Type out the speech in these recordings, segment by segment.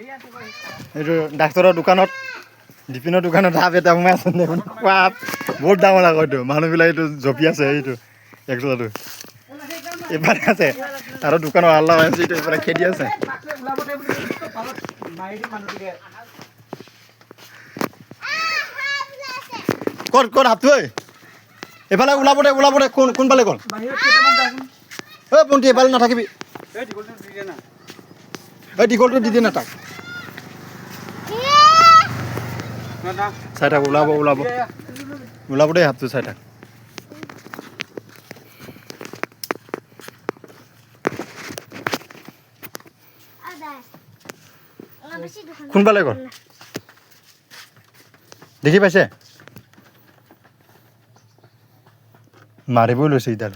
এইটো ডাক্তৰৰ দোকানত ডিপিনৰ দোকানত সাপ এটা সোমাই আছে দেখোন সাপ বহুত ডাঙৰ আকৌ এইটো মানুহবিলাক এইটো জপি আছে এইটো একজোৱাটো এইফালে আছে আৰু দোকানৰ আল্লাহ আছে এইটো এইফালে খেদি আছে ক'ত ক'ত সাপটো ঐ এইফালে ওলাব দে কোনফালে গ'ল ঐ পণ্টি এইফালে নাথাকিবি এই দীঘলটো দি দে না তাক চাই থাক ওলাব দেই সাপটো চাই থাক কোনফালে গ'ল দেখি পাইছে মাৰিবই লৈছে ইডাল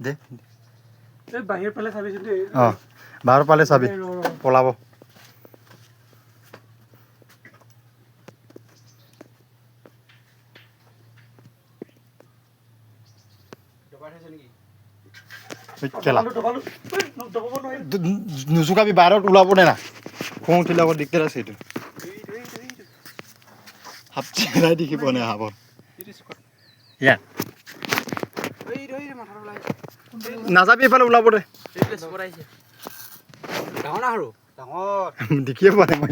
দে বাহিৰ ফালে চাবিচোন দেই অঁ বাহিৰ ফালে চাবি পলাব নুচুকাবি বাহিৰত ওলাব দে না খং উঠিলে আকৌ দিগদাৰ আছে এইটো সাপ চেৰাই দেখি পোৱা নাই সাপত ইয়াত নাযাবি এইফালে ওলাব দে দেখিয়ে পোৱা নাই মই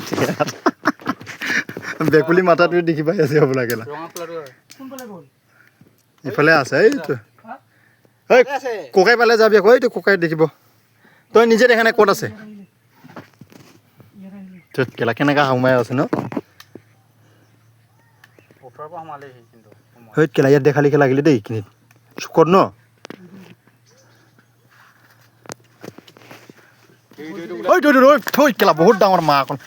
বেকুলি মাথাটো দেখি পাই আছে হ'বলা কেলা ইফালে আছে এইটো ককাই পালে যাবি আকৌ এইটো ককাই দেখিব তই নিজে দেখা নাই ক'ত আছে কেলা কেনেকা সোমাই আছে ন হৈ কেলা ইয়াত দেখালি লাগিলে দেই এইখিনিত চুকত ন কেলা বহুত ডাঙৰ মা অকণ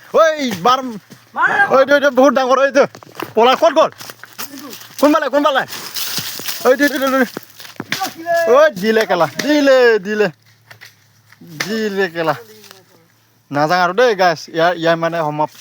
বহুত ডাঙৰ এইটো পলা ক'ত গ'ল কোনফালে দিলে কেলা দিলে কেলা নাযাওঁ আৰু দেই গাছ ইয়াৰ মানে সমাপ্ত